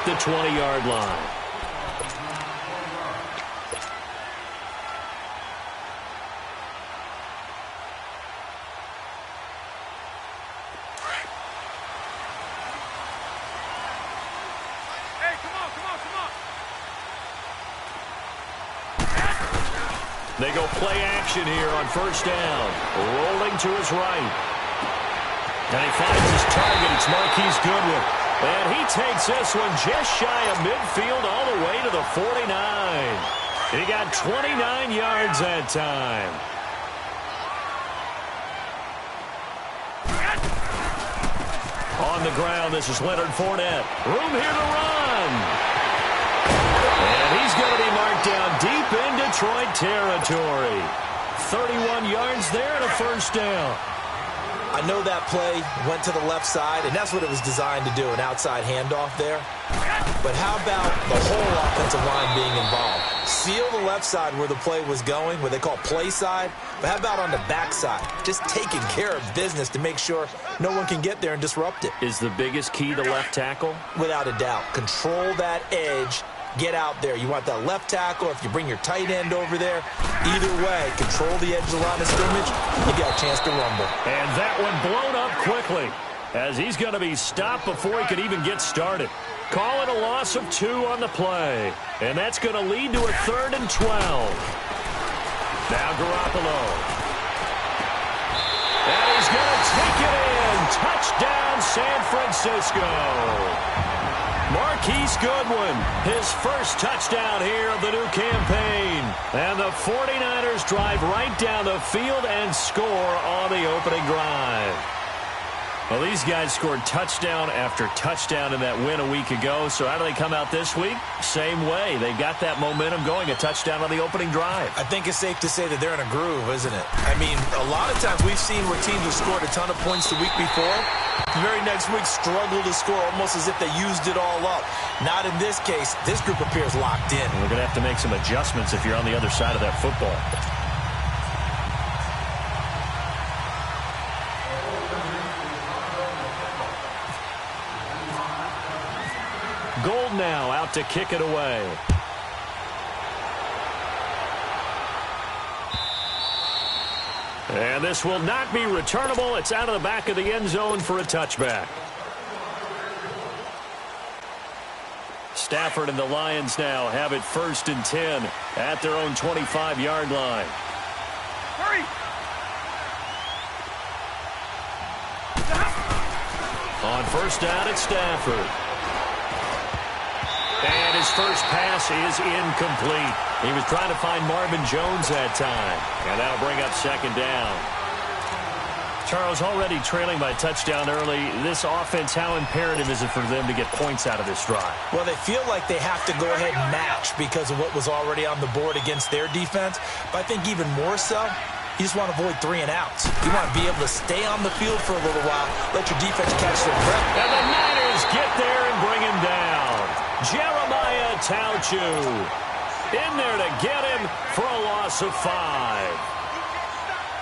the 20-yard line. They go play action here on first down. Rolling to his right. And he finds his target. It's Marquise Goodwin. And he takes this one just shy of midfield all the way to the 49. He got 29 yards that time. On the ground, this is Leonard Fournette. Room here to run. And he's going to be marked down deep in Detroit territory. 31 yards there and a first down. I know that play went to the left side, and that's what it was designed to do, an outside handoff there. But how about the whole offensive line being involved? Seal the left side where the play was going, what they call play side. But how about on the back side? Just taking care of business to make sure no one can get there and disrupt it. Is the biggest key the left tackle? Without a doubt. Control that edge. Get out there. You want that left tackle. If you bring your tight end over there, either way, control the edge of the line of scrimmage, you got a chance to rumble. And that one blown up quickly as he's going to be stopped before he could even get started. Call it a loss of 2 on the play. And that's going to lead to a 3rd and 12. Now Garoppolo. And he's going to take it in. Touchdown, San Francisco. Marquise Goodwin, his first touchdown here of the new campaign. And the 49ers drive right down the field and score on the opening drive. Well, these guys scored touchdown after touchdown in that win a week ago. So how do they come out this week? Same way. They've got that momentum going, a touchdown on the opening drive. I think it's safe to say that they're in a groove, isn't it? I mean, a lot of times we've seen where teams have scored a ton of points the week before. The very next week struggle to score almost as if they used it all up. Not in this case. This group appears locked in. We're going to have to make some adjustments if you're on the other side of that football. Gold now out to kick it away. And this will not be returnable. It's out of the back of the end zone for a touchback. Stafford and the Lions now have it 1st and 10 at their own 25-yard line. Hurry! On first down, it's Stafford. And his first pass is incomplete. He was trying to find Marvin Jones that time. And that'll bring up 2nd down. Charles, already trailing by a touchdown early. This offense, how imperative is it for them to get points out of this drive? Well, they feel like they have to go ahead and match because of what was already on the board against their defense. But I think even more so, you just want to avoid 3 and outs. You want to be able to stay on the field for a little while, let your defense catch their breath. And the Niners get there and bring him down. Jeremiah Tauchu in there to get him for a loss of 5.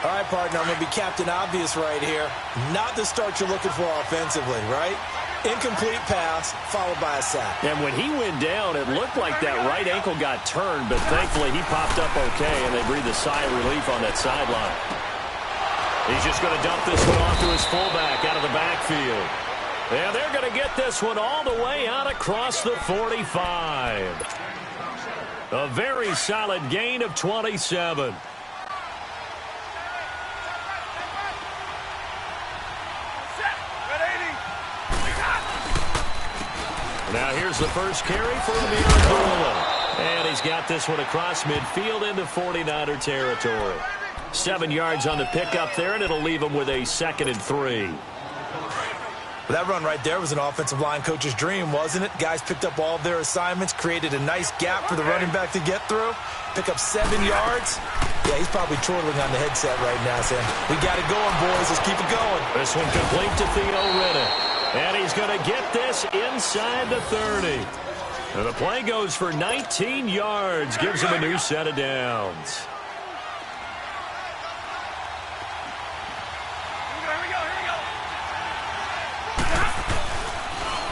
All right, partner, I'm going to be Captain Obvious right here. Not the start you're looking for offensively, right? Incomplete pass, followed by a sack. And when he went down, it looked like that right ankle got turned, but thankfully he popped up okay, and they breathed a sigh of relief on that sideline. He's just going to dump this one off to his fullback out of the backfield. And they're going to get this one all the way out across the 45. A very solid gain of 27. Now here's the first carry for Amir Abdullah. And he's got this one across midfield into 49er territory. 7 yards on the pickup there, and it'll leave him with a 2nd and 3. Well, that run right there was an offensive line coach's dream, wasn't it? Guys picked up all of their assignments, created a nice gap for the running back to get through, pick up 7 yards. Yeah, he's probably chortling on the headset right now, saying, we got it going, boys. Let's keep it going. This one complete to Theo Riddick. And he's going to get this inside the 30. And the play goes for 19 yards, gives him a new set of downs.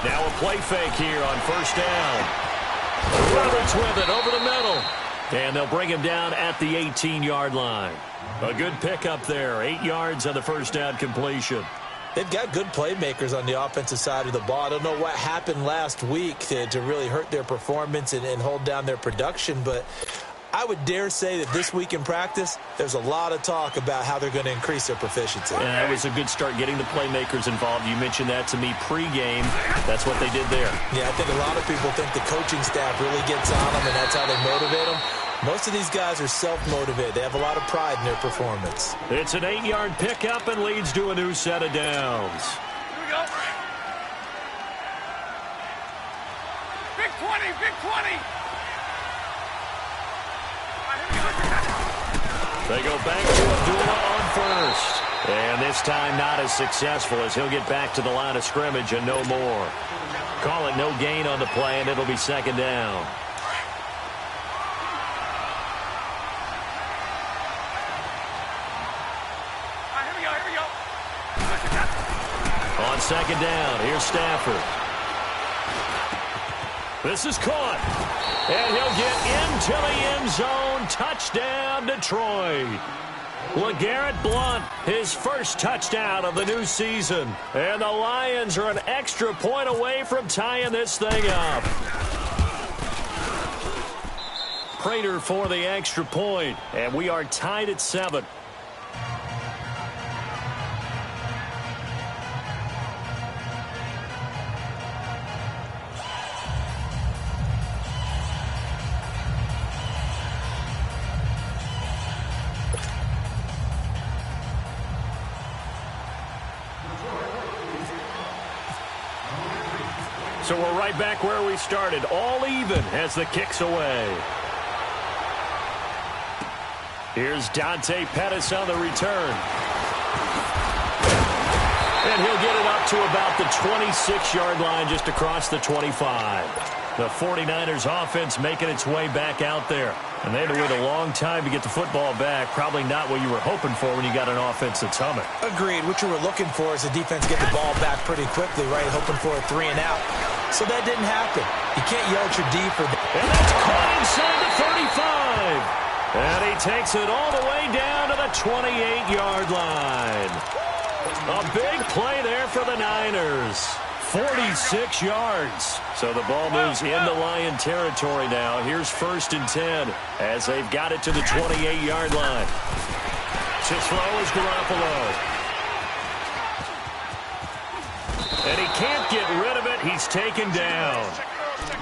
Now a play fake here on first down. Roberts with it over the middle. And they'll bring him down at the 18-yard line. A good pickup there. 8 yards on the first down completion. They've got good playmakers on the offensive side of the ball. I don't know what happened last week to really hurt their performance and hold down their production, but I would dare say that this week in practice, there's a lot of talk about how they're going to increase their proficiency. And that was a good start, getting the playmakers involved. You mentioned that to me pregame. That's what they did there. Yeah, I think a lot of people think the coaching staff really gets on them, and that's how they motivate them. Most of these guys are self-motivated. They have a lot of pride in their performance. It's an 8-yard pickup and leads to a new set of downs. Here we go. Big 20, big 20. They go back to Abdullah on first. And this time not as successful, as he'll get back to the line of scrimmage and no more. Call it no gain on the play, and it'll be second down. On second down, here's Stafford. This is caught. And he'll get into the end zone. Touchdown, Detroit. LeGarrette Blount, his first touchdown of the new season. And the Lions are an extra point away from tying this thing up. Prater for the extra point. And we are tied at 7. So we're right back where we started, all even as the kick's away. Here's Dante Pettis on the return. And he'll get it up to about the 26-yard line, just across the 25. The 49ers offense making its way back out there. And they had to wait a long time to get the football back. Probably not what you were hoping for when you got an offense that's humming. Agreed. What you were looking for is the defense get the ball back pretty quickly, right? Hoping for a 3 and out. So that didn't happen. You can't yell at your D for that. And that's caught inside the 35. And he takes it all the way down to the 28-yard line. A big play there for the Niners. 46 yards. So the ball moves into Lion territory now. Here's 1st and 10 as they've got it to the 28-yard line. To throw is Garoppolo. And he can't get rid of it. He's taken down.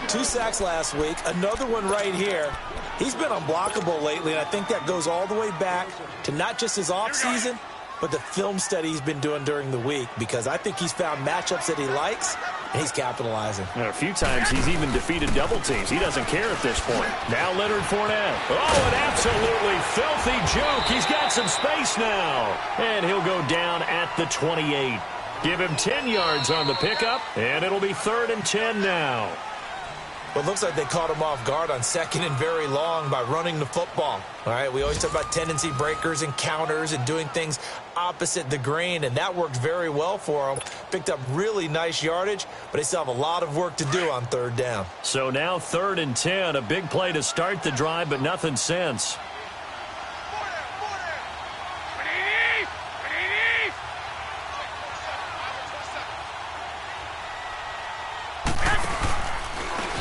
2 sacks last week. Another one right here. He's been unblockable lately, and I think that goes all the way back to not just his offseason, but the film study he's been doing during the week, because I think he's found matchups that he likes, and he's capitalizing. And a few times he's even defeated double teams. He doesn't care at this point. Now Leonard Fournette. Oh, an absolutely filthy juke. He's got some space now. And he'll go down at the 28. Give him 10 yards on the pickup, and it'll be 3rd and 10 now. Well, it looks like they caught him off guard on 2nd and very long by running the football. All right, we always talk about tendency breakers and counters and doing things opposite the grain, and that worked very well for them. Picked up really nice yardage, but they still have a lot of work to do on 3rd down. So now 3rd and 10, a big play to start the drive, but nothing since.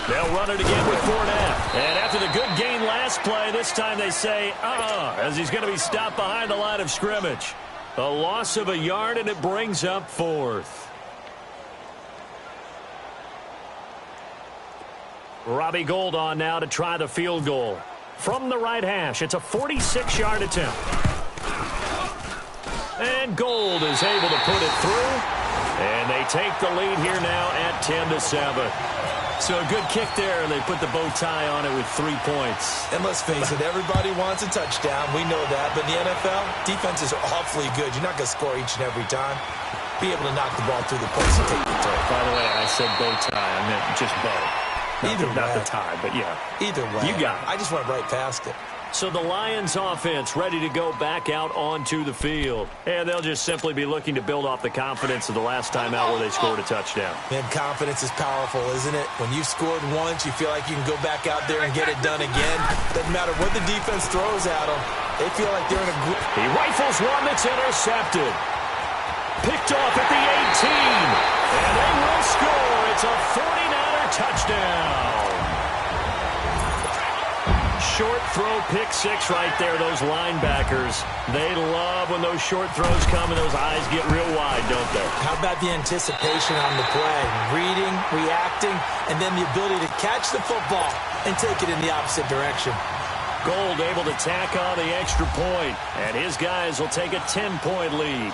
They'll run it again with Fournette. And after the good gain last play, this time they say, as he's going to be stopped behind the line of scrimmage. A loss of a yard, and it brings up 4th. Robbie Gould on now to try the field goal. From the right hash, it's a 46-yard attempt. And Gould is able to put it through. And they take the lead here now at 10-7. So a good kick there, and they put the bow tie on it with 3 points. And let's face it, everybody wants a touchdown. We know that. But in the NFL, defenses are awfully good. You're not going to score each and every time. Be able to knock the ball through the post and take the toe. By the way, I said bow tie. I meant just bow. Not the tie, but yeah. Either way. You got it. I just went right past it. So the Lions offense ready to go back out onto the field. And they'll just simply be looking to build off the confidence of the last time out where they scored a touchdown. Man, confidence is powerful, isn't it? When you've scored once, you feel like you can go back out there and get it done again. Doesn't matter what the defense throws at them. They feel like they're in a group. He rifles one that's intercepted. Picked off at the 18. And they will score. It's a 49er touchdown. Short throw, pick six right there. Those linebackers, they love when those short throws come and those eyes get real wide, don't they? How about the anticipation on the play? Reading, reacting, and then the ability to catch the football and take it in the opposite direction. Gold able to tack on the extra point, and his guys will take a 10-point lead.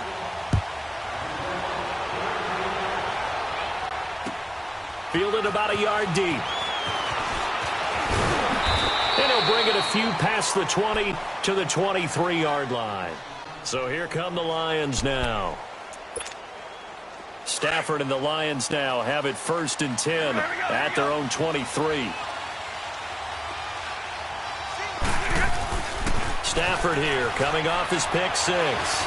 Fielded about a yard deep. And he'll bring it a few past the 20 to the 23-yard line. So here come the Lions now. Stafford and the Lions now have it 1st and 10 at their own 23. Stafford here coming off his pick six.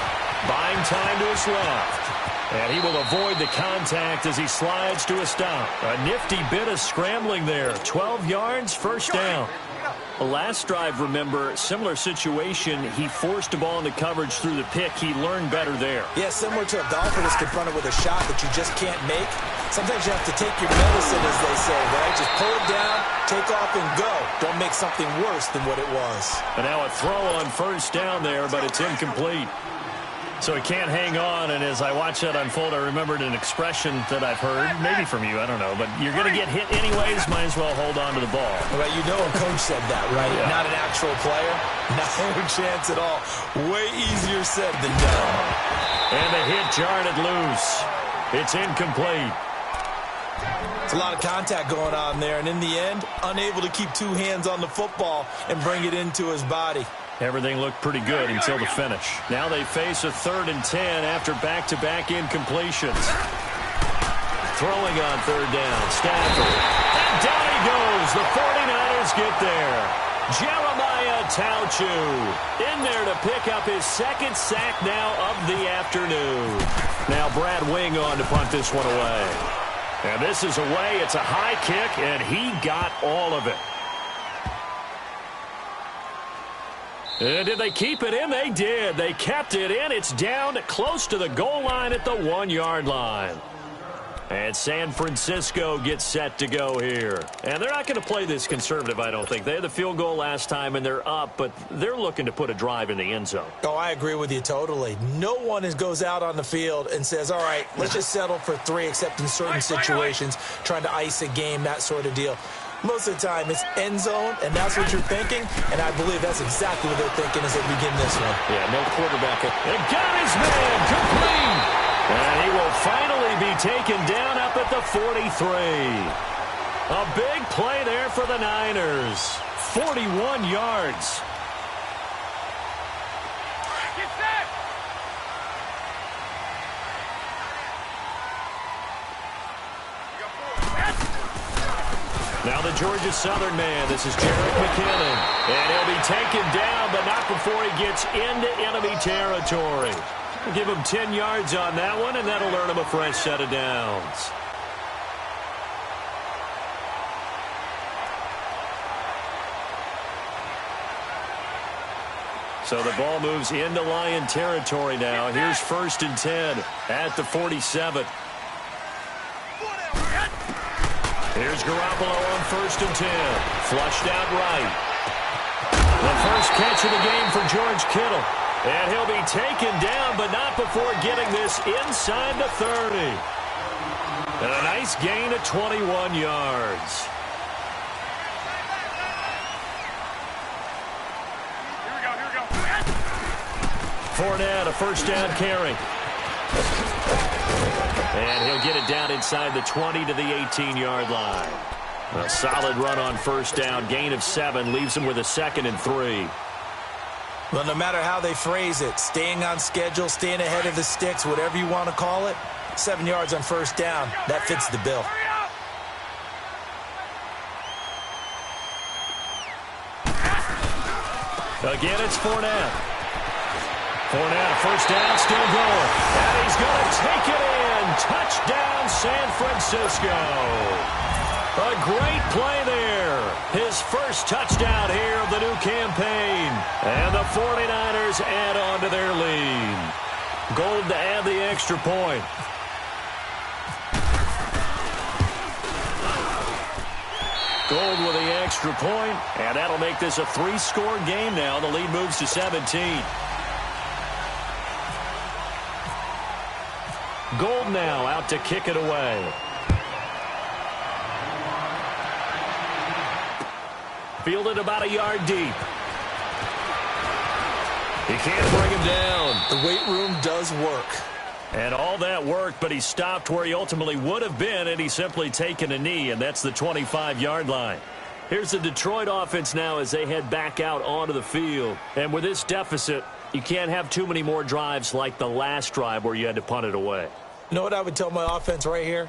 Buying time to his left. And he will avoid the contact as he slides to a stop. A nifty bit of scrambling there. 12 yards, first down. Last drive, remember, similar situation. He forced the ball into coverage through the pick. He learned better there. Yeah, similar to a golfer that's confronted with a shot that you just can't make. Sometimes you have to take your medicine, as they say, right? Just pull it down, take off, and go. Don't make something worse than what it was. And now a throw on first down there, but it's incomplete. So he can't hang on, and as I watch that unfold, I remembered an expression that I've heard, maybe from you, I don't know, but you're going to get hit anyways, might as well hold on to the ball. Right, you know a coach said that, right? Yeah. Not an actual player. No chance at all. Way easier said than done. And the hit jarred it loose. It's incomplete. It's a lot of contact going on there, and in the end, unable to keep two hands on the football and bring it into his body. Everything looked pretty good until the finish. Now they face a 3rd and 10 after back-to-back incompletions. Throwing on 3rd down, Stafford. And down he goes. The 49ers get there. Jeremiah Tauchu in there to pick up his 2nd sack now of the afternoon. Now Brad Wing on to punt this one away. And this is away. It's a high kick, and he got all of it. And did they keep it in? They did. They kept it in. It's down close to the goal line at the 1-yard line. And San Francisco gets set to go here. And they're not going to play this conservative, I don't think. They had the field goal last time, and they're up, but they're looking to put a drive in the end zone. Oh, I agree with you totally. No one goes out on the field and says, all right, let's just settle for 3, except in certain situations, trying to ice a game, that sort of deal. Most of the time, it's end zone, and that's what you're thinking, and I believe that's exactly what they're thinking as they begin this one. Yeah, no quarterback. It got his man complete, and he will finally be taken down up at the 43. A big play there for the Niners. 41 yards. Get set! Now the Georgia Southern man. This is Jerick McKinnon. And he'll be taken down, but not before he gets into enemy territory. We'll give him 10 yards on that one, and that'll earn him a fresh set of downs. So the ball moves into Lion territory now. Here's 1st and 10 at the 47. Here's Garoppolo on 1st and 10. Flushed out right. The first catch of the game for George Kittle. And he'll be taken down, but not before getting this inside the 30. And a nice gain of 21 yards. Here we go. Fournette, a first down carry. And he'll get it down inside the 20 to the 18-yard line. A solid run on first down. Gain of 7 leaves him with a 2nd and 3. Well, no matter how they phrase it, staying on schedule, staying ahead of the sticks, whatever you want to call it, 7 yards on first down, that fits the bill. Hurry up! Again, it's Fournette. Fournette, first down, still going. And he's going to take it in. Touchdown, San Francisco. A great play there. His first touchdown here of the new campaign. And the 49ers add on to their lead. Gold to add the extra point. Gold with the extra point, and that'll make this a 3-score game now. The lead moves to 17. Gold now out to kick it away. Fielded about a yard deep. He can't bring him down. The weight room does work. And all that worked, but he stopped where he ultimately would have been, and he's simply taken a knee, and that's the 25-yard line. Here's the Detroit offense now as they head back out onto the field. And with this deficit, you can't have too many more drives like the last drive where you had to punt it away. You know what I would tell my offense right here?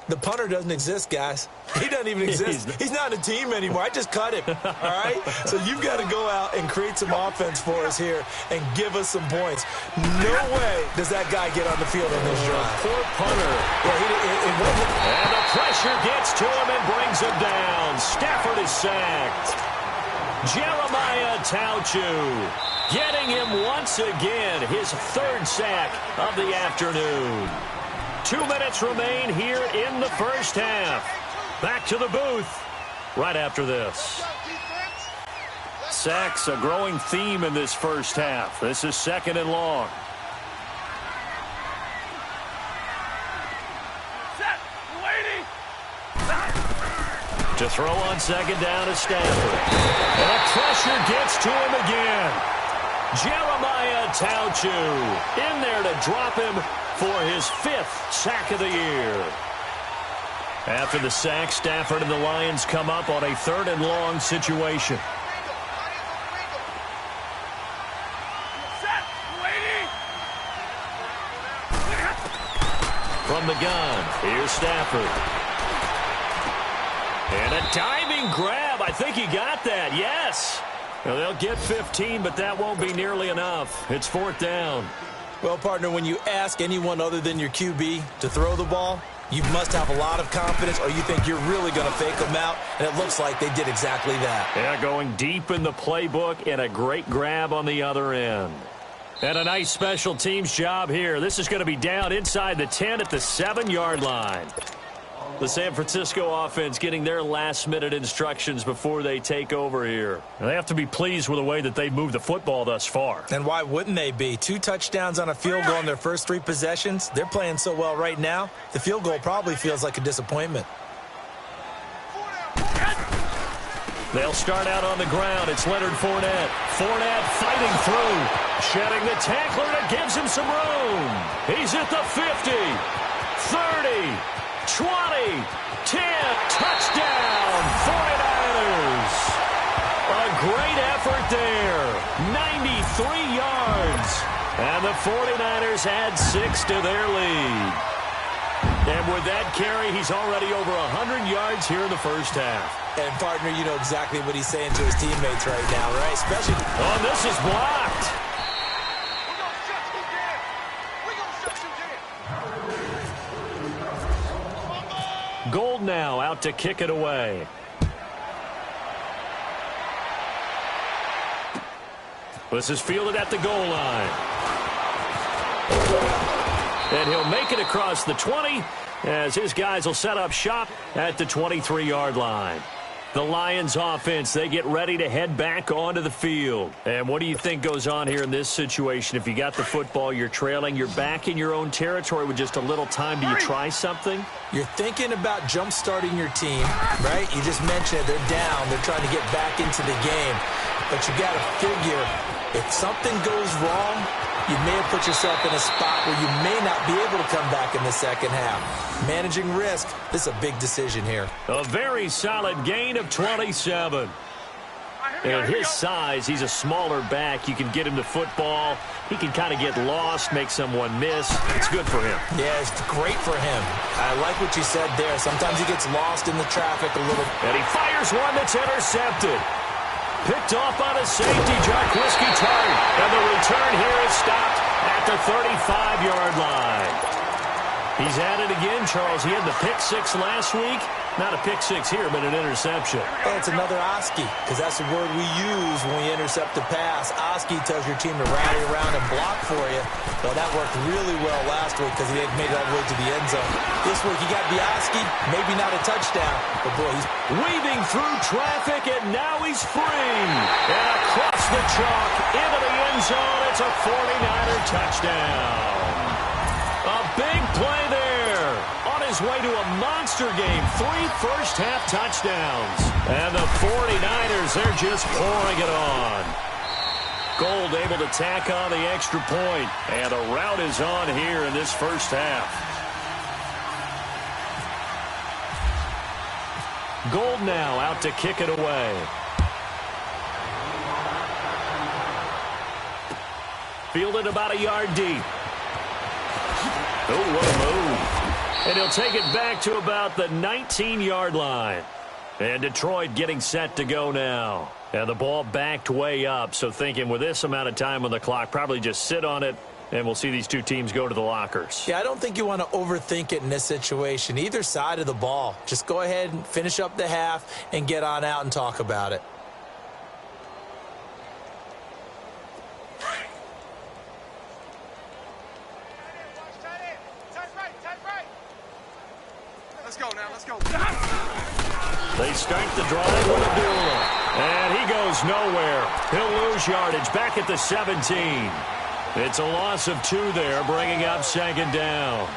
The punter doesn't exist, guys. He doesn't even exist. He's not a team anymore. I just cut him, all right? So you've got to go out and create some offense for us here and give us some points. No way does that guy get on the field on this drive. Poor punter. Yeah, it wasn't. And the pressure gets to him and brings him down. Stafford is sacked. Jeremiah Tauchu getting him once again, his third sack of the afternoon. 2 minutes remain here in the first half. Back to the booth right after this. Sacks, a growing theme in this first half. This is 2nd and long. Set. Waiting. To throw on 2nd down is Stafford. And the pressure gets to him again. Jeremiah Tauchu in there to drop him for his 5th sack of the year. After the sack, Stafford and the Lions come up on a 3rd and long situation. Set. Waiting. From the gun, here's Stafford. And a diving grab. I think he got that. Yes. Well, they'll get 15, but that won't be nearly enough. It's 4th down. Well, partner, when you ask anyone other than your QB to throw the ball, you must have a lot of confidence or you think you're really going to fake them out, and it looks like they did exactly that. Yeah, going deep in the playbook and a great grab on the other end. And a nice special teams job here. This is going to be down inside the 10 at the 7-yard line. The San Francisco offense getting their last-minute instructions before they take over here. And they have to be pleased with the way that they've moved the football thus far. And why wouldn't they be? 2 touchdowns on a field goal in their first 3 possessions. They're playing so well right now, the field goal probably feels like a disappointment. They'll start out on the ground. It's Leonard Fournette. Fournette fighting through. Shedding the tackler that gives him some room. He's at the 50, 30, 20, 10, touchdown, 49ers. A great effort there, 93 yards. And the 49ers add 6 to their lead. And with that carry, he's already over 100 yards here in the first half. And, partner, you know exactly what he's saying to his teammates right now, right? Especially. Oh, this is blocked. Gold now out to kick it away. This is fielded at the goal line. And he'll make it across the 20 as his guys will set up shop at the 23-yard line. The Lions offense, they get ready to head back onto the field. And what do you think goes on here in this situation? If you got the football, you're trailing, you're back in your own territory with just a little time. Do you try something? You're thinking about jump-starting your team, right? You just mentioned it. They're down. They're trying to get back into the game. But you got to figure, if something goes wrong, you may have put yourself in a spot where you may not be able to come back in the second half. Managing risk, this is a big decision here. A very solid gain of 27. And his size, he's a smaller back. You can get him to football. He can kind of get lost, make someone miss. It's good for him. Yeah, it's great for him. I like what you said there. Sometimes he gets lost in the traffic a little. And he fires one that's intercepted. Picked off on a safety, Jarkowski Tart. And the return here is stopped at the 35-yard line. He's at it again, Charles. He had the pick six last week. Not a pick six here, but an interception. And it's another Oski, because that's the word we use when we intercept a pass. Oski tells your team to rally around and block for you. Well, that worked really well last week because he had made it all the way to the end zone. This week, he got the Oski, maybe not a touchdown, but boy, he's weaving through traffic, and now he's free. And across the chalk, into the end zone, it's a 49er touchdown. A big play there. On his way to a monster game. 3 first-half touchdowns. And the 49ers, they're just pouring it on. Gold able to tack on the extra point. And the rout is on here in this first half. Gold now out to kick it away. Fielded about a yard deep. Oh, what a move. And he'll take it back to about the 19-yard line. And Detroit getting set to go now. And the ball backed way up. So thinking with this amount of time on the clock, probably just sit on it, and we'll see these two teams go to the lockers. Yeah, I don't think you want to overthink it in this situation. Either side of the ball. Just go ahead and finish up the half and get on out and talk about it. Let's go. They start the drive with Abdullah. And he goes nowhere. He'll lose yardage back at the 17. It's a loss of 2 there, bringing up second down.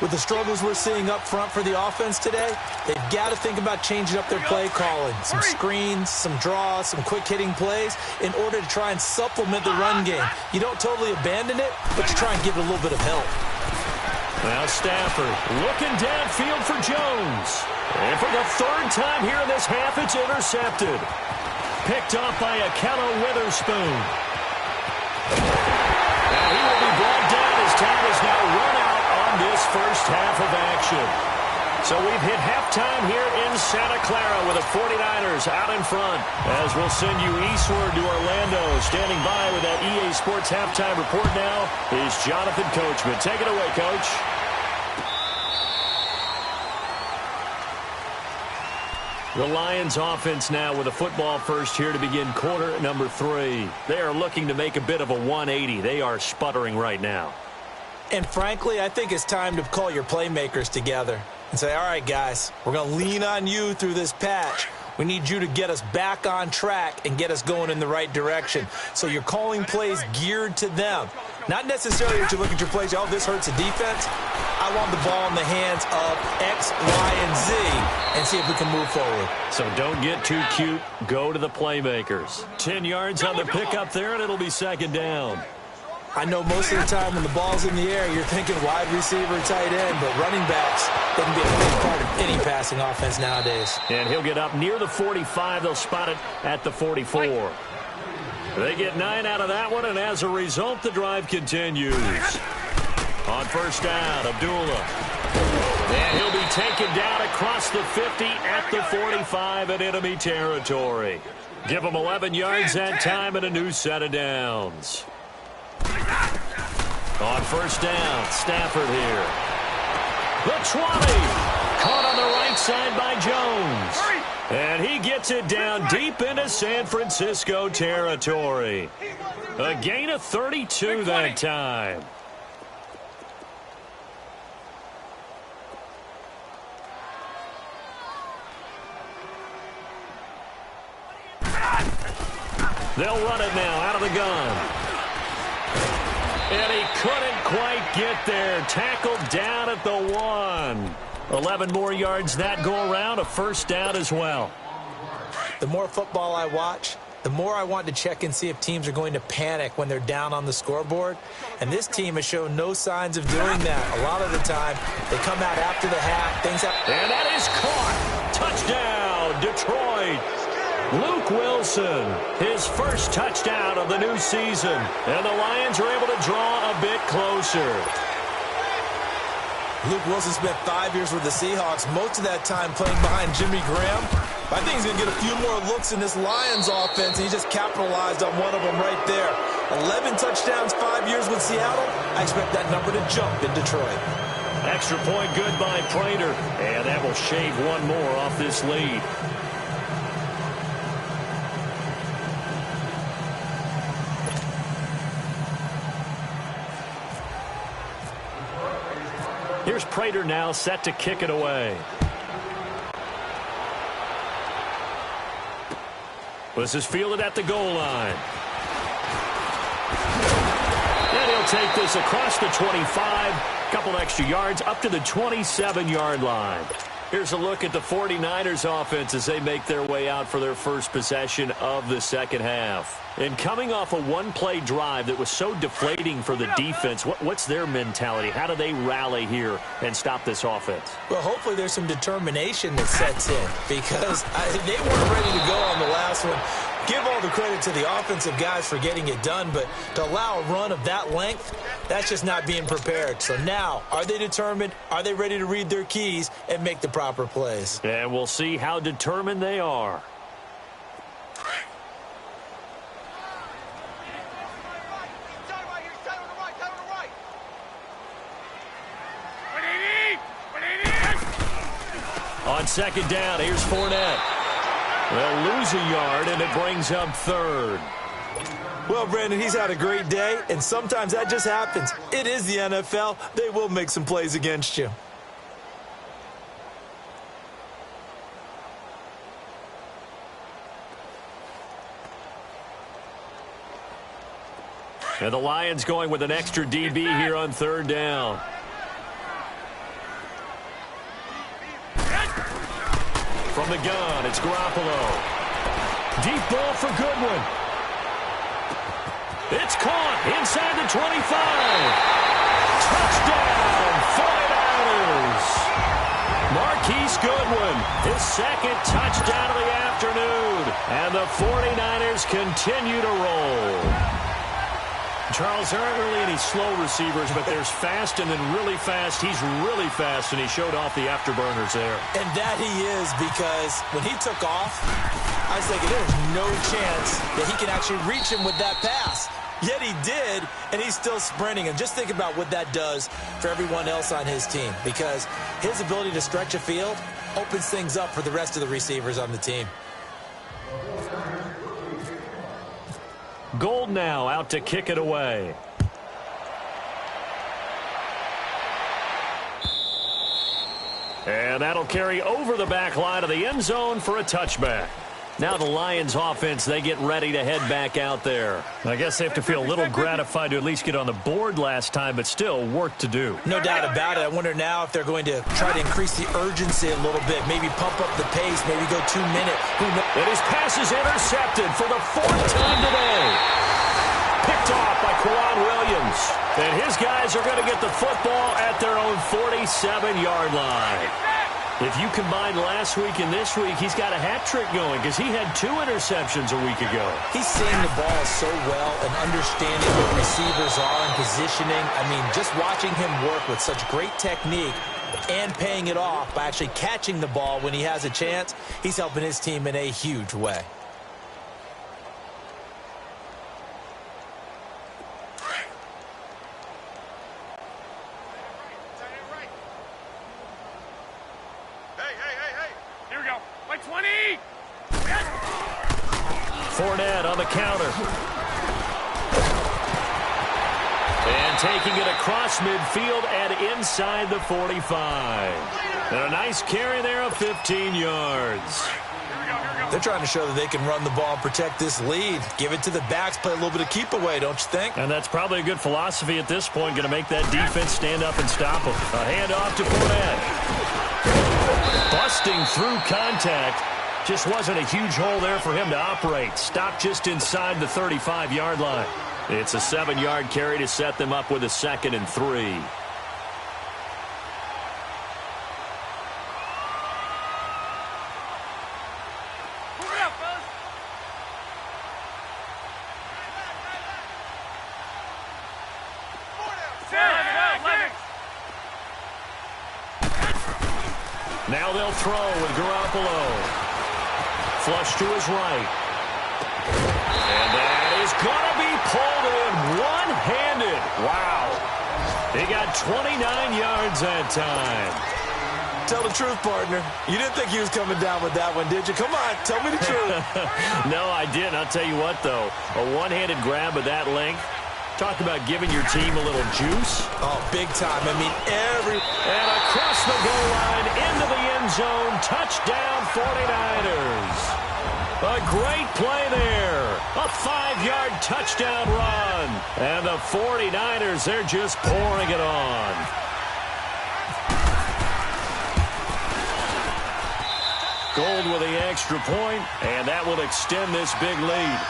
With the struggles we're seeing up front for the offense today, they've got to think about changing up their play calling. Some screens, some draws, some quick-hitting plays in order to try and supplement the run game. You don't totally abandon it, but you try and give it a little bit of help. Now Stafford looking downfield for Jones. And for the 3rd time here in this half, it's intercepted. Picked off by Akello Witherspoon. And he will be brought down as time is now run out on this first half of action. So we've hit halftime here in Santa Clara with the 49ers out in front. As we'll send you eastward to Orlando. Standing by with that EA Sports halftime report now is Jonathan Coachman. Take it away, Coach. The Lions offense now with a football first here to begin quarter number 3. They are looking to make a bit of a 180. They are sputtering right now. And frankly, I think it's time to call your playmakers together and say, all right, guys, we're going to lean on you through this patch. We need you to get us back on track and get us going in the right direction. So you're calling plays geared to them. Not necessarily that you look at your plays, oh, this hurts the defense. I want the ball in the hands of X, Y, and Z and see if we can move forward. So don't get too cute. Go to the playmakers. 10 yards on the pickup there, and it'll be second down. I know most of the time when the ball's in the air, you're thinking wide receiver, tight end, but running backs, they can be a big part of any passing offense nowadays. And he'll get up near the 45. They'll spot it at the 44. They get 9 out of that one, and as a result, the drive continues. On first down, Abdullah. And he'll be taken down across the 50 at the 45 in enemy territory. Give him 11 yards that time and a new set of downs. On first down, Stafford here. The 20. Caught on the right side by Jones. And he gets it down deep into San Francisco territory. A gain of 32 that time. They'll run it now out of the gun. And he couldn't quite get there. Tackled down at the 1. 11 more yards that go around, a first down as well. The more football I watch, the more I want to check and see if teams are going to panic when they're down on the scoreboard. And this team has shown no signs of doing that. A lot of the time, they come out after the half. And that is caught. Touchdown, Detroit. Luke Wilson, his first touchdown of the new season. And the Lions are able to draw a bit closer. Luke Wilson spent 5 years with the Seahawks, most of that time playing behind Jimmy Graham. I think he's going to get a few more looks in this Lions offense, and he just capitalized on one of them right there. 11 touchdowns, 5 years with Seattle. I expect that number to jump in Detroit. Extra point good by Prater, and that will shave one more off this lead. Here's Prater now set to kick it away. This is fielded at the goal line. And he'll take this across the 25. Couple extra yards up to the 27-yard line. Here's a look at the 49ers offense as they make their way out for their first possession of the second half. And coming off a one-play drive that was so deflating for the defense, what's their mentality? How do they rally here and stop this offense? Well, hopefully there's some determination that sets in because they weren't ready to go on the last one. Give all the credit to the offensive guys for getting it done, but to allow a run of that length, that's just not being prepared. So now, are they determined? Are they ready to read their keys and make the proper plays? And we'll see how determined they are. On second down, here's Fournette. They'll lose a yard, and it brings up third. Well, Brandon, he's had a great day, and sometimes that just happens. It is the NFL. They will make some plays against you. And the Lions going with an extra DB here on third down. From the gun, it's Garoppolo. Deep ball for Goodwin. It's caught inside the 25. Touchdown, 49ers. Marquise Goodwin, his second touchdown of the afternoon. And the 49ers continue to roll. Charles, there aren't really any slow receivers, but there's fast and then really fast. He's really fast, and he showed off the afterburners there. And that he is, because when he took off, I was thinking there's no chance that he can actually reach him with that pass. Yet he did, and he's still sprinting. And just think about what that does for everyone else on his team, because his ability to stretch a field opens things up for the rest of the receivers on the team. Gold now out to kick it away. And that'll carry over the back line of the end zone for a touchback. Now the Lions offense, they get ready to head back out there. I guess they have to feel a little gratified to at least get on the board last time, but still work to do. No doubt about it. I wonder now if they're going to try to increase the urgency a little bit, maybe pump up the pace, maybe go 2 minute. And his pass is intercepted for the 4th time today. Picked off by Quan Williams. And his guys are going to get the football at their own 47-yard line. If you combine last week and this week, he's got a hat trick going because he had 2 interceptions a week ago. He's seeing the ball so well and understanding what receivers are and positioning. I mean, just watching him work with such great technique and paying it off by actually catching the ball when he has a chance, he's helping his team in a huge way. Fournette on the counter. And taking it across midfield and inside the 45. And a nice carry there of 15 yards. They're trying to show that they can run the ball and protect this lead. Give it to the backs, play a little bit of keep away, don't you think? And that's probably a good philosophy at this point, going to make that defense stand up and stop them. A handoff to Fournette. Busting through contact. Just wasn't a huge hole there for him to operate. Stopped just inside the 35-yard line. It's a 7-yard carry to set them up with a 2nd and 3. they'll throw with Garoppolo. Flush to his right. And that is going to be pulled in one-handed. Wow. He got 29 yards that time. Tell the truth, partner. You didn't think he was coming down with that one, did you? Come on, tell me the truth. No, I didn't. I'll tell you what, though. A one-handed grab of that length. Talk about giving your team a little juice. Oh, big time. I mean, And across the goal line, into the end zone. Touchdown, 49ers. A great play there. A 5-yard touchdown run. And the 49ers, they're just pouring it on. Gold with the extra point, and that will extend this big lead.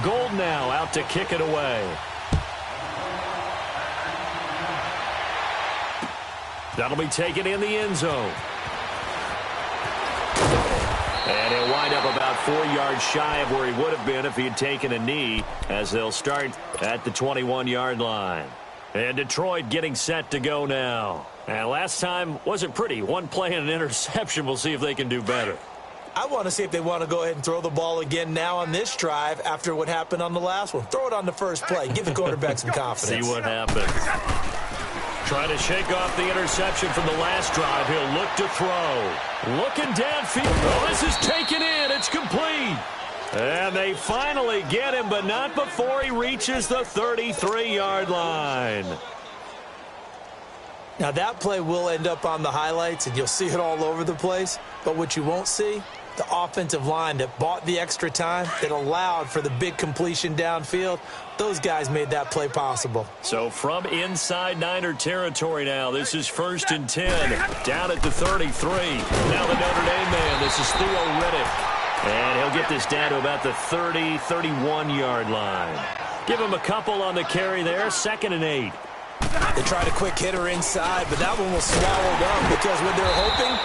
Gold now out to kick it away. That'll be taken in the end zone. And he'll wind up about 4 yards shy of where he would have been if he had taken a knee, as they'll start at the 21-yard line. And Detroit getting set to go now. And last time wasn't pretty. One play and an interception. We'll see if they can do better. I want to see if they want to go ahead and throw the ball again now on this drive after what happened on the last one. Throw it on the first play. Give the quarterback some confidence. See what happens. Trying to shake off the interception from the last drive. He'll look to throw. Looking downfield. Oh, this is taken in. It's complete. And they finally get him, but not before he reaches the 33-yard line. Now, that play will end up on the highlights, and you'll see it all over the place. But what you won't see, the offensive line that bought the extra time, that allowed for the big completion downfield, those guys made that play possible. So from inside Niner territory now, this is 1st and 10, down at the 33. Now the Notre Dame man, this is Theo Riddick. And he'll get this down to about the 30, 31-yard line. Give him a couple on the carry there, 2nd and 8. They tried a quick hitter inside, but that one was swallowed up because when they're hoping,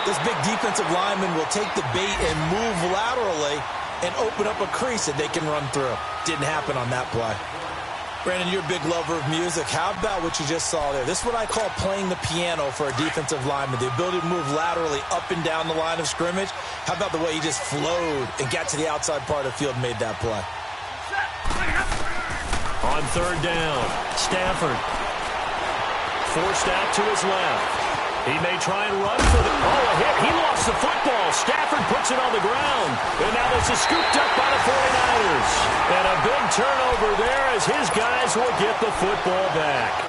this big defensive lineman will take the bait and move laterally and open up a crease that they can run through. Didn't happen on that play. Brandon, you're a big lover of music. How about what you just saw there? This is what I call playing the piano for a defensive lineman, the ability to move laterally up and down the line of scrimmage. How about the way he just flowed and got to the outside part of the field and made that play? On 3rd down, Stafford. Forced out to his left. He may try and run for the... Oh, a hit. He lost the football. Stafford puts it on the ground. And now this is scooped up by the 49ers. And a big turnover there as his guys will get the football back.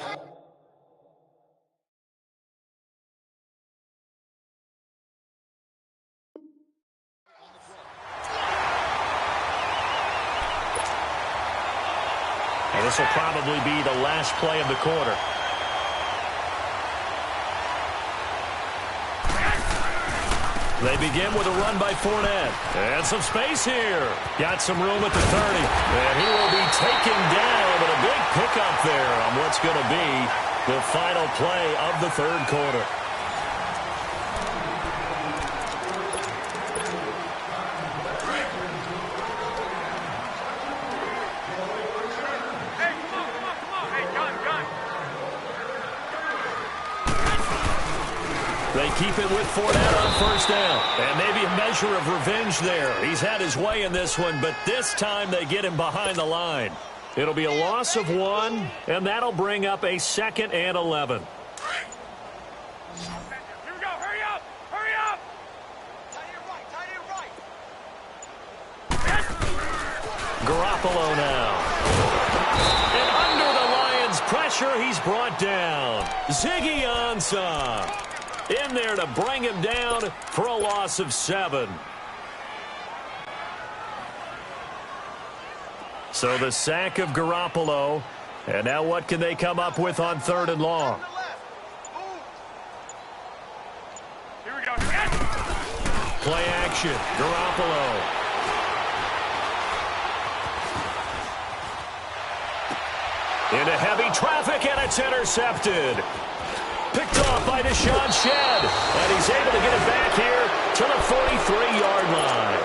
And this will probably be the last play of the quarter. They begin with a run by Fournette. And some space here. Got some room at the 30. And he will be taken down, but a big pickup there on what's going to be the final play of the 3rd quarter. They keep it with Fournette on 1st down. And maybe a measure of revenge there. He's had his way in this one, but this time they get him behind the line. It'll be a loss of 1, and that'll bring up a 2nd and 11. Here we go. Hurry up. Hurry up. Tight right. Garoppolo now. And under the Lions' pressure, he's brought down. Ziggy Ansah in there to bring him down for a loss of 7. So the sack of Garoppolo. And now what can they come up with on 3rd and long? Here we go. Play action. Garoppolo. Into heavy traffic, and it's intercepted. Picked off by Deshaun Shedd. And he's able to get it back here to the 43-yard line.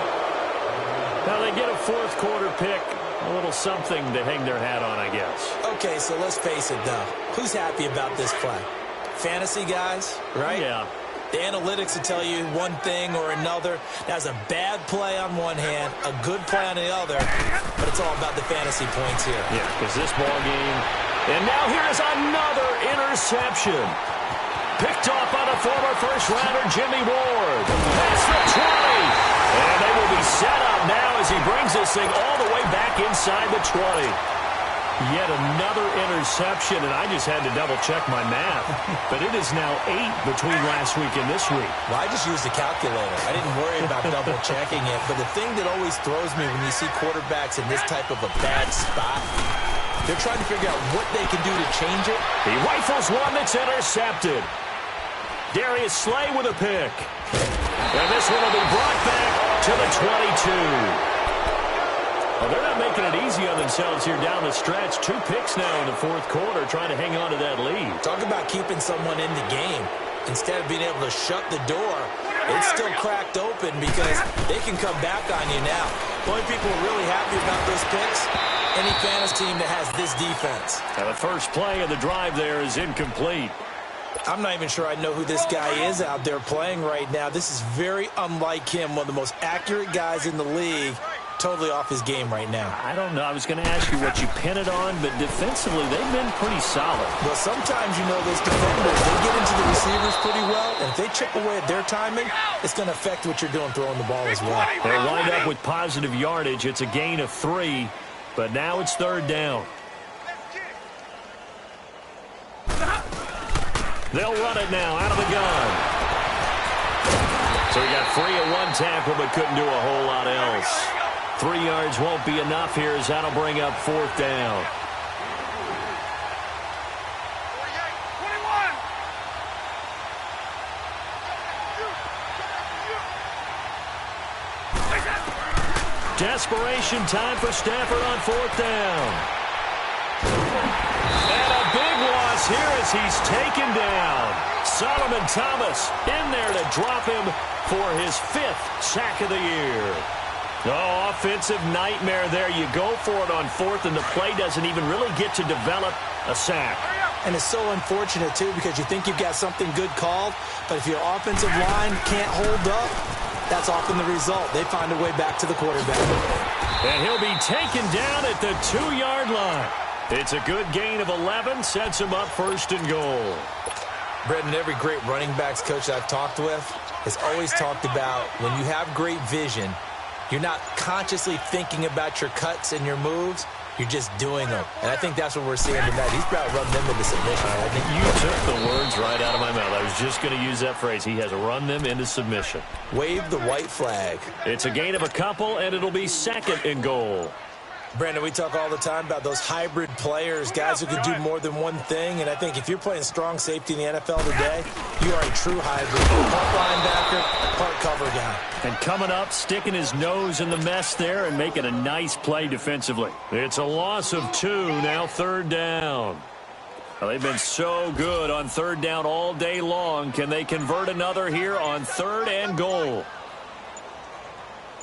Now they get a 4th quarter pick. A little something to hang their hat on, I guess. Okay, so let's face it, though. Who's happy about this play? Fantasy guys, right? Yeah. The analytics will tell you one thing or another. That's a bad play on one hand, a good play on the other, but it's all about the fantasy points here. Yeah, because this ball game, and now here's another interception. Picked off by the former first-rounder Jimmy Ward. That's the 20. And they will be set up now as he brings this thing all the way back inside the 20. Yet another interception, and I just had to double-check my math. But it is now 8 between last week and this week. Well, I just used a calculator. I didn't worry about double-checking it. But the thing that always throws me when you see quarterbacks in this type of a bad spot, they're trying to figure out what they can do to change it. He rifles one that's intercepted. Darius Slay with a pick. And this one will be brought back to the 22. Well, they're not making it easy on themselves here down the stretch. 2 picks now in the fourth quarter, trying to hang on to that lead. Talk about keeping someone in the game. Instead of being able to shut the door, it's still cracked open because they can come back on you now. The only people who are really happy about those picks, any fantasy team that has this defense. Now the first play of the drive there is incomplete. I'm not even sure I know who this guy is out there playing right now. This is very unlike him, one of the most accurate guys in the league. Totally off his game right now. I don't know. I was going to ask you what you pin it on, but defensively, they've been pretty solid. Well, sometimes, you know, those defenders, they get into the receivers pretty well, and if they chip away at their timing, it's going to affect what you're doing throwing the ball as well. They'll wind up with positive yardage. It's a gain of 3, but now it's third down. They'll run it now out of the gun. So he got free of one tackle, but couldn't do a whole lot else. 3 yards won't be enough here as that'll bring up fourth down. 48, 21. Desperation time for Stafford on fourth down. And a big loss here as he's taken down. Solomon Thomas in there to drop him for his 5th sack of the year. Oh, offensive nightmare there. You go for it on fourth, and the play doesn't even really get to develop a sack. And it's so unfortunate, too, because you think you've got something good called, but if your offensive line can't hold up, that's often the result. They find a way back to the quarterback. And he'll be taken down at the 2-yard line. It's a good gain of 11, sets him up first and goal. Brendan, every great running backs coach I've talked with has always talked about when you have great vision, you're not consciously thinking about your cuts and your moves. You're just doing them. And I think that's what we're seeing tonight. He's about to run them into submission. I think you took the words right out of my mouth. I was just going to use that phrase. He has run them into submission. Wave the white flag. It's a gain of a couple, and it'll be second and goal. Brandon, we talk all the time about those hybrid players, guys who can do more than one thing. And I think if you're playing strong safety in the NFL today, you are a true hybrid. Part linebacker, part cover guy. And coming up, sticking his nose in the mess there and making a nice play defensively. It's a loss of 2, now third down. Well, they've been so good on third down all day long. Can they convert another here on third and goal?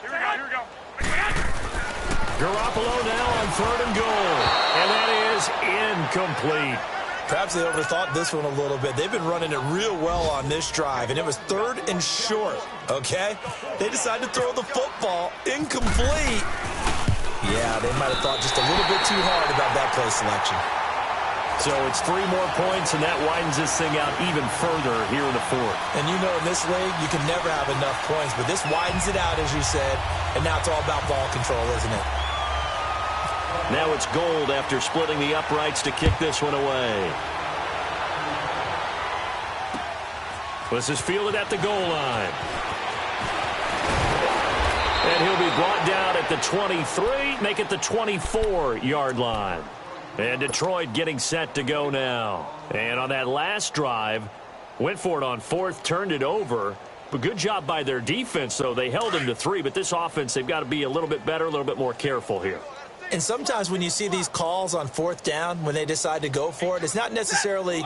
Here we go, here we go. Garoppolo now on third and goal. And that is incomplete. Perhaps they overthought this one a little bit. They've been running it real well on this drive, and it was third and short, okay? They decided to throw the football incomplete. Yeah, they might have thought just a little bit too hard about that play selection. So it's 3 more points, and that widens this thing out even further here in the fourth. And you know in this league, you can never have enough points, but this widens it out, as you said, and now it's all about ball control, isn't it? Now it's Gold after splitting the uprights to kick this one away. This is fielded at the goal line. And he'll be brought down at the 23, make it the 24-yard line. And Detroit getting set to go now. And on that last drive, went for it on fourth, turned it over. But good job by their defense, though. They held him to 3, but this offense, they've got to be a little bit better, a little bit more careful here. And sometimes when you see these calls on fourth down, when they decide to go for it, it's not necessarily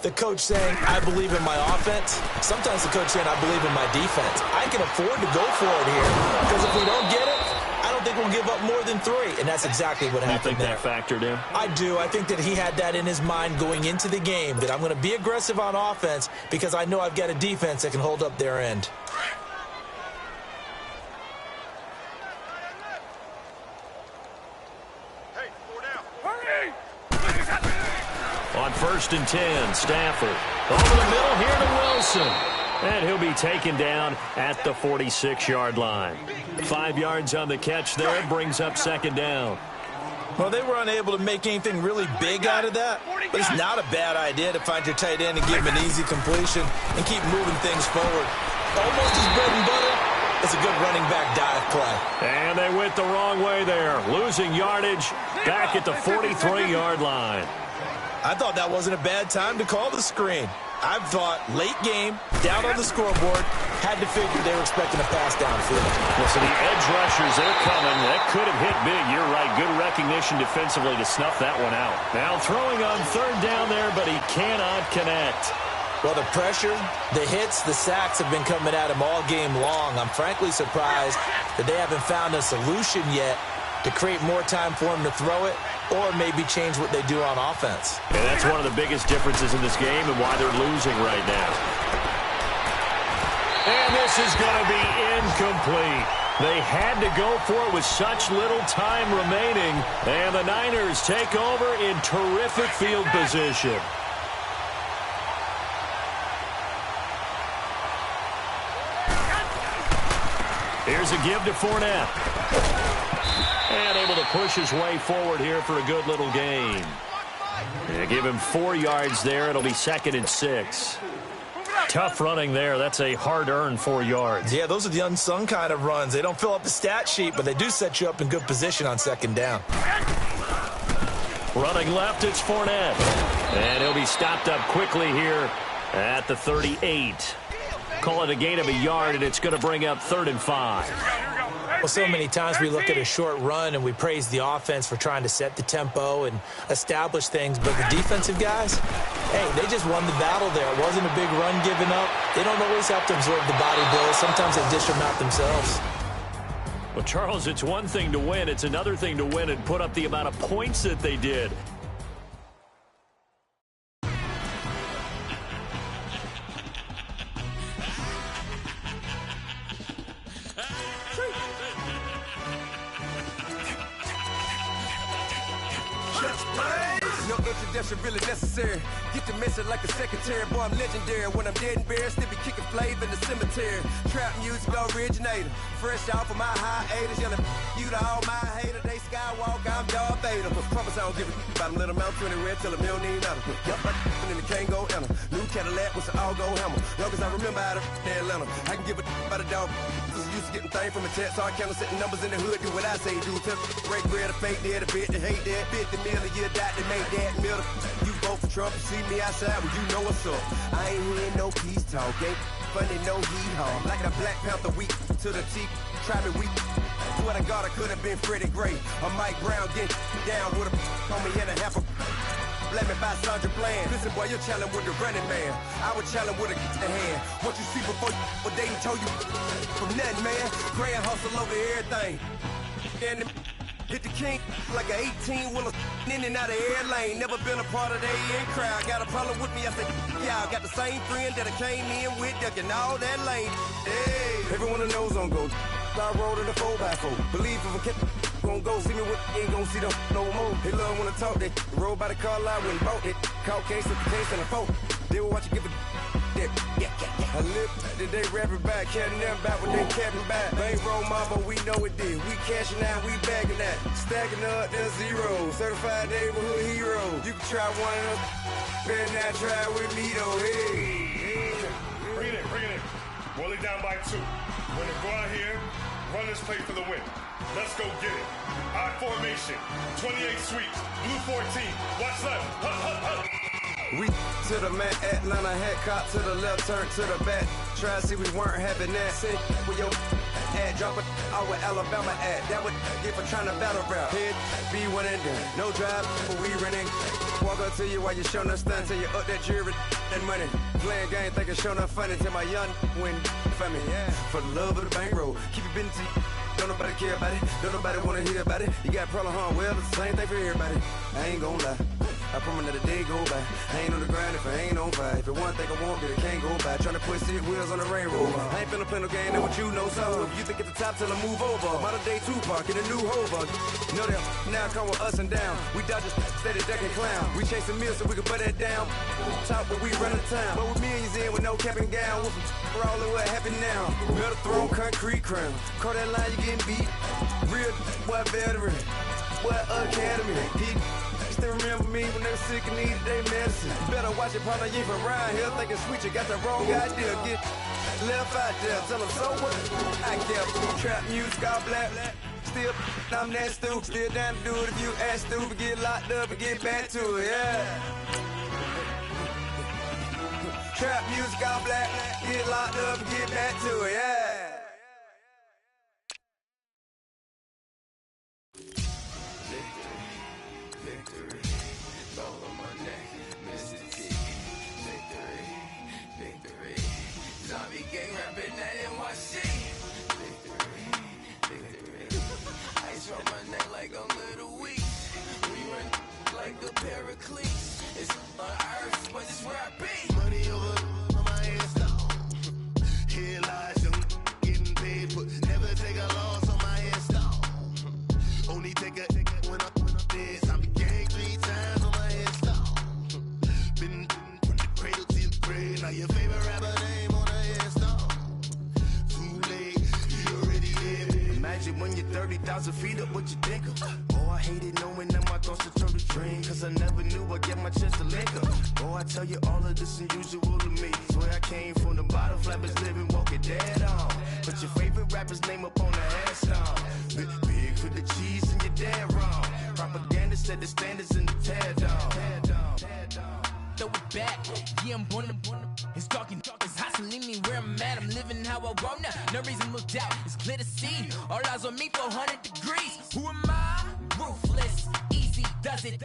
the coach saying, I believe in my offense. Sometimes the coach saying, I believe in my defense. I can afford to go for it here because if we don't get it, I don't think we're won't give up more than 3, and that's exactly what happened there. You think that factored in? I do. I think that he had that in his mind going into the game, that I'm going to be aggressive on offense because I know I've got a defense that can hold up their end. On 1st and 10, Stafford over the middle here to Wilson. And he'll be taken down at the 46-yard line. 5 yards on the catch there, brings up 2nd down. Well, they were unable to make anything really big out of that, but it's not a bad idea to find your tight end and give him an easy completion and keep moving things forward. Almost his bread and butter. It's a good running back dive play. And they went the wrong way there, losing yardage back at the 43-yard line. I thought that wasn't a bad time to call the screen. I thought late game, down on the scoreboard, had to figure they were expecting a pass downfield. Listen, the edge rushers, they're coming. That could have hit big. You're right. Good recognition defensively to snuff that one out. Now throwing on 3rd down there, but he cannot connect. Well, the pressure, the hits, the sacks have been coming at him all game long. I'm frankly surprised that they haven't found a solution yet to create more time for him to throw it, or maybe change what they do on offense. And that's one of the biggest differences in this game and why they're losing right now. And this is going to be incomplete. They had to go for it with such little time remaining. And the Niners take over in terrific field position. Here's a give to Fournette. And able to push his way forward here for a good little gain. Yeah, give him 4 yards there. It'll be 2nd and 6. Tough running there. That's a hard-earned 4 yards. Yeah, those are the unsung kind of runs. They don't fill up the stat sheet, but they do set you up in good position on 2nd down. Running left, it's Fournette. And he'll be stopped up quickly here at the 38. Call it a gain of a yard, and it's going to bring up 3rd and 5. Well, so many times we look at a short run and we praise the offense for trying to set the tempo and establish things, but the defensive guys, hey, they just won the battle there. It wasn't a big run given up. They don't always have to absorb the body blows. Sometimes they dish them out themselves. Well, Charles, it's one thing to win. It's another thing to win and put up the amount of points that they did. Really necessary. Get the message like a secretary. Boy, I'm legendary. When I'm dead and buried, still be kicking flavor in the cemetery. Trap music originator. Fresh off of my hiatus. Yelling you to all my haters. They skywalk, I'm Darth Vader. Promise I don't give a about them. Let them out 20 red till them don't need nothing. Yup, and the can't go enter. New Cadillac with an all-go hammer. Long as I remember how to Atlanta. I can give a about a dog. Used to getting things from a text. So I count setting numbers in the hood. Do what I say do. Tell break bread, a fake dead, a bit, they hate that. 50 million, you die, they make that middle. You vote for Trump, you see me outside, well, you know what's up. I ain't hearing no peace talk, ain't funny, no hee-haw. Like the Black Panther week to the teeth, try me weak. Swear to God, I could have been Freddie Gray. Or Mike Brown getting down with a on me and a half a let me buy Sandra Bland. Listen, boy, you're challenging with the running man. I was challenging with a hand. What you see before you, what they told you from nothing, man. Grand hustle over everything. And hit the king like an 18-wheeler in and out of air lane. Never been a part of the AA crowd. Got a problem with me, I said, y'all got the same friend that I came in with, ducking all that lane. Hey, everyone knows on go. I rolled in the 4x4. Believe if I kept gon' go see me with ain't gon' see them no more. They love when I talk, they roll by the car line when bought it. Caught case of the case and a phone. They will watch you give a that. I live today rapping back, can't never back when they capping back. Bankroll mama, we know it did. We cashing out, we bagging that. Stacking up, there's zero. Certified neighborhood hero. You can try one of them. Better not try with me though. Hey. Bring it in. Roll it down by 2. We're gonna go out here, run this play for the win. Let's go get it. I formation, 28 sweeps, blue 14. Watch left. Hup. We to the man, Atlanta head cop to the left, turn to the back. Try to see we weren't having that. Sit with your ad, drop it out with Alabama ad. That would get for trying to battle rap. Head, be one and done. No drive, but we running. Walk up to you while you showing us stun till you up that jury and money. Playing game, thinking showing up funny till my young win for me. Yeah. For the love of the bankroll, keep it been to Don't nobody care about it. Don't nobody wanna hear about it. You got a problem, huh? Well, it's the same thing for everybody. I ain't gon' lie. I promise that a day go by. I ain't on the grind if I ain't on fire. If it one thing I want, then it can't go by. Tryna put 6 wheels on the railroad. I ain't finna play no game, that what you know. So if you think at the top, tell them move over. Modern day Tupac in a new Hova. Know them now come with us and down. We dodging steady duck and clown. We chasing meals so we can put that down. Top where we run the town. But with millions in with no cap and gown. We're all in what happened now. Metal throne, concrete crown. Call that line, you getting beat. Real boy veteran. Boy academy. He still remember me when they were sick and needed their medicine. Better watch it, partner, you ain't from around here thinking sweet, you got the wrong idea. Get left out there, tell them so what? I kept trap music, all black. Still, I'm that stupid. Still down to do it if you ask stupid. Get locked up and get back to it, yeah. Trap music, all black. Get locked up and get back to it, yeah. Pericles, it's on earth, but it's where I be. Money over on my head, stop. Here lies young, getting paid, but never take a loss on my head, stop. Only take a when I'm dead. I be gang 3 times on my head, stop. Been from the cradle to the grave. Now your favorite rapper name on the head, stop. Too late, you already dead. Imagine when you're 30,000 feet up, what you think of? Oh, I hated knowing that my thoughts to turn to dream. Cause I never knew I'd get my chance to link up. Oh, I tell you all of this unusual to me. Swear I came from the bottom, flappers living, walking dead on. Put your favorite rapper's name up on the headstone. Big for the cheese and you're dead wrong. Propaganda set the standards in the tear down. Throw it back, yeah, I'm born to. It's talking, it's hustling me where I'm at. I'm living how I want now. No reason to look out, it's clear to see. All eyes on me, 400 degrees. Who am I? Ruthless, easy does it.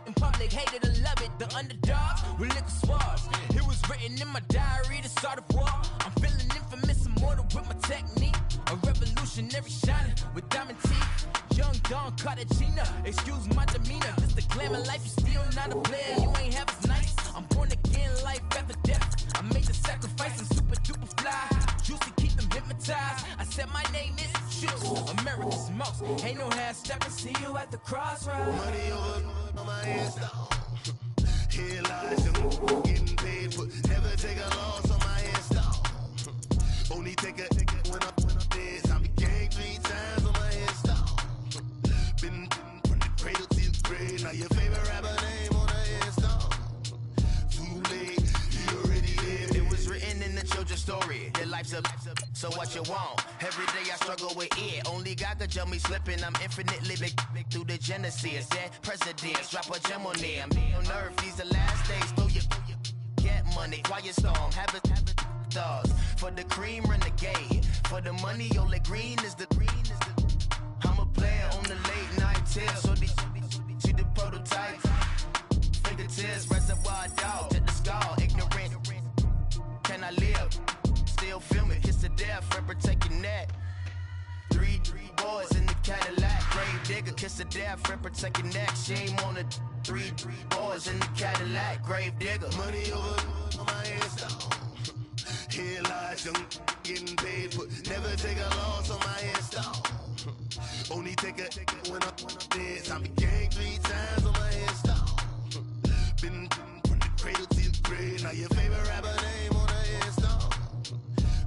In public, hated to love it. The underdogs with liquor swabs. It was written in my diary to start a war. I'm feeling infamous, immortal with my technique. A revolutionary shining with diamond teeth. Young Don Cartagena, excuse my demeanor. Just the glamour life, you still not a player. You ain't half as nice. I'm born again, life after death. I made the sacrifice, I'm super duper fly. Juicy, keep them hypnotized. I said my name is Shoes, America's most. Ain't no half stepping, see you at the crossroads. Money over on my head, stop. Here lies young, getting paid, but never take a loss on my head, stop. Only take a when I'm dead. I be gang 3 times on my head, stop. Been from the cradle to the grave. Now your favorite rapper name on the head, stop. Too late, you already dead. It was written in the children's story. Your life's a so what you want? Every day I struggle with it. Only God could jump me slipping. I'm infinitely big through the genesis. Dead presidents, drop a gem on them. On earth, these the last days. Throw your get money, quiet storm. Have it stars. For the cream, renegade. For the money, only green is the. I'm a player on the late night tier. So these see the prototype. Fingertips, reservoir dog. To the skull, ignorant. Can I live? Still film it, kiss to death, friend protect your neck. 3 boys in the Cadillac, grave digger, kiss to death, friend protect your neck. Shame on the 3 boys in the Cadillac, grave digger. Money over on my head, stop. Here lies young, getting paid, but never take a loss on my head, stop. Only take a when I'm dead. I be gang 3 times on my head, stop. Been from the cradle to the grave. Now your favorite rapper name on the head, stop.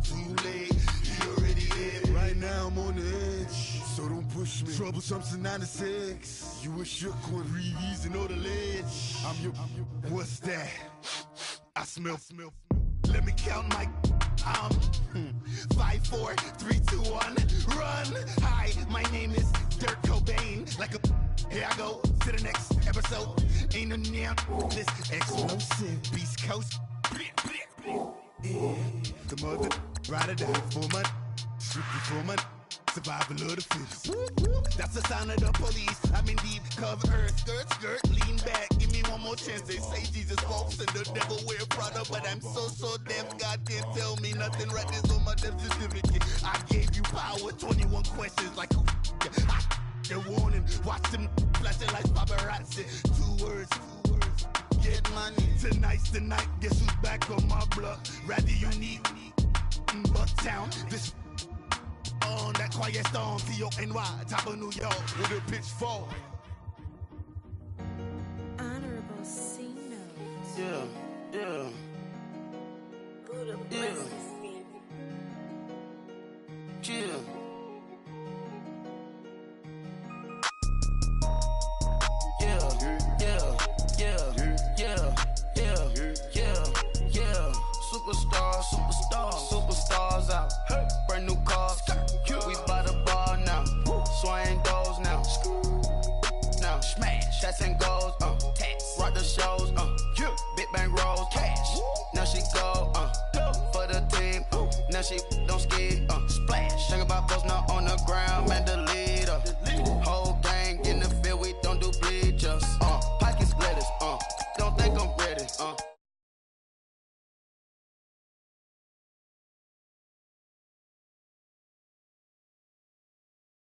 Too late, you already dead. Right now I'm on the edge, so don't push me. Troublesome to 96. You a shook one, breathe easy, know the ledge. I'm your, what's that? I smell. Let me count my 5, 4, 3, 2, 1, run. Hi, my name is Dirk Cobain. Like a here I go to the next episode. Ain't no damn this explosive Beast Coast. Yeah. The mother ride or die for my strictly for my survival of the fittest. That's the sound of the police. I'm in deep cover earth, skirt, lean back. Give me one more chance. They say Jesus walks and the devil wear Prada, but I'm so deaf. God can't tell me nothing. Right this on my death certificate. I gave you power. 21 questions like who the warning. Watch them flashing like paparazzi. Two words. Get money. Tonight's the night. Guess who's back on my block? Rather unique. Bucktown. This on that quiet storm. T-O-N-Y. Top of New York. With a pitchfork. Honorable C notes. Yeah. Chill. Superstars out. Brand new cars. We by the bar now. Swaying doors now. Now smash. Shots and goals. Rock the shows. Big bang rolls. Cash. Now she go. For the team. Now she